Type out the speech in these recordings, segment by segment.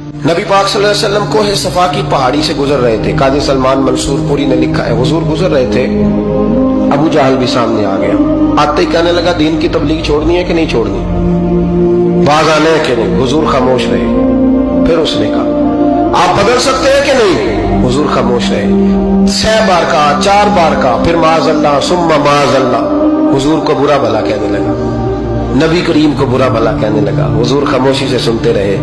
नबी पाक सल्लल्लाहु अलैहि वसल्लम कोहे सफा की पहाड़ी से गुजर रहे थे। काजी सलमान मंसूर पुरी ने लिखा है, हुजूर गुजर रहे थे, अबू जहल भी सामने आ गया। आते ही कहने लगा, दीन की तबलीग छोड़नी है कि नहीं छोड़नी, बाज आने है कि नहीं। हुजूर खामोश रहे। फिर उसने कहा, आप बदल सकते हैं कि नहीं। हुजूर खामोश रहे। 6 बार कहा, 4 बार कहा, फिर माज़अल्लाह सुम्मा माज़अल्लाह। हुजूर को बुरा भला कहने लगा, नबी करीम को बुरा भला कहने लगा। हुजूर खामोशी से सुनते रहे।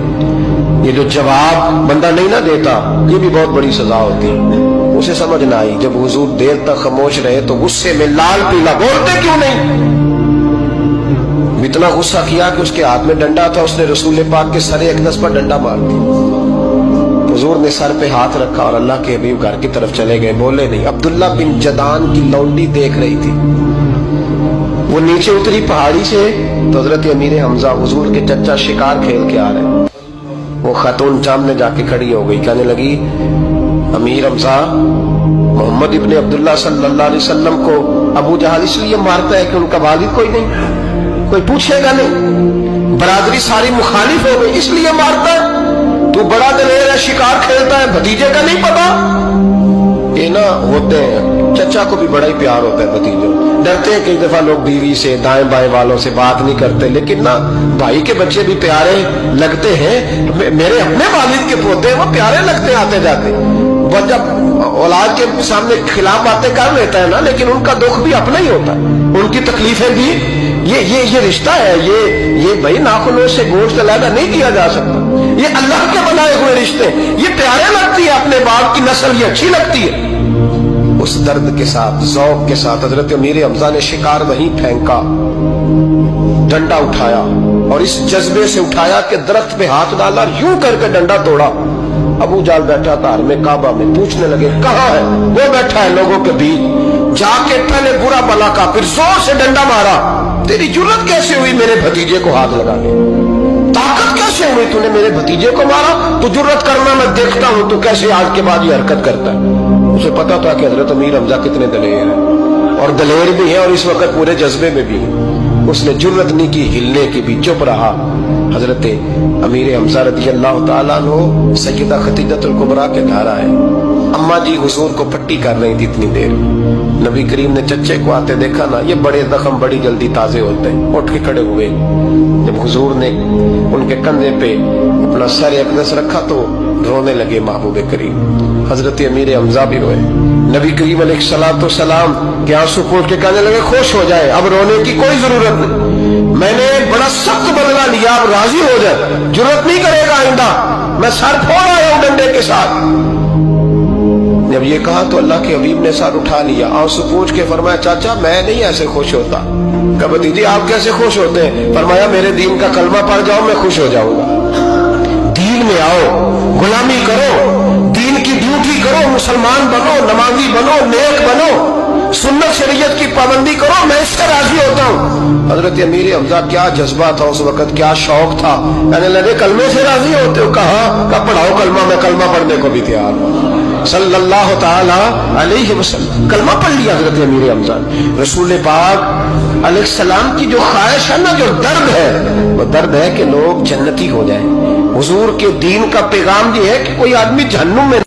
ये जो जवाब बंदा नहीं ना देता, ये भी बहुत बड़ी सजा होती है। उसे समझ ना आई, जब हुजूर देर तक खामोश रहे तो गुस्से में लाल पीला, बोलते क्यों नहीं। इतना गुस्सा किया कि उसके हाथ में डंडा था, उसने रसूल पाक के सरे अक़दस पर डंडा मार दिया। हुजूर ने सर पे हाथ रखा और अल्लाह के हबीब घर की तरफ चले गए, बोले नहीं। अब्दुल्ला बिन जदान की लौंडी देख रही थी, वो नीचे उतरी पहाड़ी से तो हजरत अमीर हमजा हुजूर के चचा शिकार खेल के आ रहे। वो खातून सामने जाके खड़ी हो गई, कहने लगी, अमीर हमजा, मोहम्मद इब्ने अब्दुल्ला सल्लल्लाहु अलैहि वसल्लम को अबू जहल इसलिए मारता है कि उनका वालिद कोई नहीं, कोई पूछेगा नहीं, बरादरी सारी मुखालिफ हो गई, इसलिए मारता है। तू बड़ा दलेर है, शिकार खेलता है, भतीजे का नहीं पता। ये ना होते हैं, चचा को भी बड़ा ही प्यार होता है भतीजों। डरते हैं कई दफा लोग बीवी से, दाएं बाएं वालों से बात नहीं करते, लेकिन ना भाई के बच्चे भी प्यारे लगते हैं। मेरे अपने वालिद के पोते हैं, वो प्यारे लगते आते जाते। वो जब औलाद के सामने खिलाफ बातें कर लेता है ना, लेकिन उनका दुख भी अपना ही होता है, उनकी तकलीफें भी। ये रिश्ता है, ये भाई नाखूनों से गोश्त अलग नहीं किया जा सकता। ये अल्लाह के बनाए हुए रिश्ते, ये प्यारे लगती है, अपने बाप की नस्ल ये अच्छी लगती है। उस दर्द के साथ, ज़ौक़ के साथ हजरत अमीर हमजा ने शिकार वहीं फेंका, डंडा उठाया और इस जज्बे से उठाया कि दरख्त पे हाथ डाला, यूं करके डंडा तोड़ा। अबू जहल बैठा था हरमे काबा में, पूछने लगे, कहाँ है वो? बैठा है लोगों के बीच। जाके पहले बुरा भला का, फिर जोर से डंडा मारा। तेरी जुर्रत कैसे हुई मेरे भतीजे को हाथ लगाने, ताकत कैसे हुई तूने मेरे भतीजे को मारा? तू जुर्रत करना मैं देखता हूं तू कैसे आज के बाद ये हरकत करता है। उसे पता था कि हजरत अमीर हमजा कितने दलेर हैं, और दलेर भी है और इस वक्त पूरे जज्बे में भी है। उसने जुर्रत नहीं की हिलने की भी, चुप रहा। हजरत अमीर हमजा रज़ी अल्लाह ताला अन्हु सय्यदा खदीजतुल कुबरा के घर आए। अम्मा जी हुजूर को पट्टी कर रही थी इतनी देर। नबी करीम ने चच्चे को आते देखा ना, ये बड़े जख्म बड़ी जल्दी ताजे होते हैं। उठ के खड़े हुए। जब हुजूर ने उनके कंधे पे अपना सर अक़दस रखा तो रोने लगे महबूब करीम। हजरत अमीर हमजा भी रोए। नबी करीम अलैहिस्सलाम के आंसू पोंछ के कहने लगे, खुश हो जाए, अब रोने की कोई जरूरत नहीं, मैंने बड़ा सख्त बदला लिया, अब राजी हो जाए, जरूरत नहीं करेगा आइंदा, मैं सर फोड़ आया हूं डंडे के साथ। जब ये कहा तो अल्लाह के हबीब ने सर उठा लिया, आंसू पोंछ के फरमाया, चाचा मैं नहीं ऐसे खुश होता। कहा भतीजी आप कैसे खुश होते हैं? फरमाया, मेरे दीन का कलमा पढ़ जाओ मैं खुश हो जाऊंगा। दीन में आओ, गुलामी करो, दीन की ड्यूटी करो, मुसलमान बनो, नमाजी बनो, नेक बनो, सुन्नत शरीयत की पाबंदी करो, मैं इससे राजी होता हूँ। हजरत अमीर हमजा क्या जज्बा था उस वक्त, क्या शौक था। कहने लगे, कलमे से राजी होते हो? कहा पढ़ाओ कलमा, मैं कलमा पढ़ने को भी तैयार हूँ। सल्लल्लाहु ताला अलैहि वसल्लम कलमा पढ़ लिया हजरत अमीर हमजा। रसूल पाक अलैहिस्सलाम की जो ख्वाहिश है ना, जो दर्द है, वो दर्द है कि लोग जन्नती हो जाएं। हुजूर के दीन का पैगाम ये है कि कोई आदमी जहन्नुम में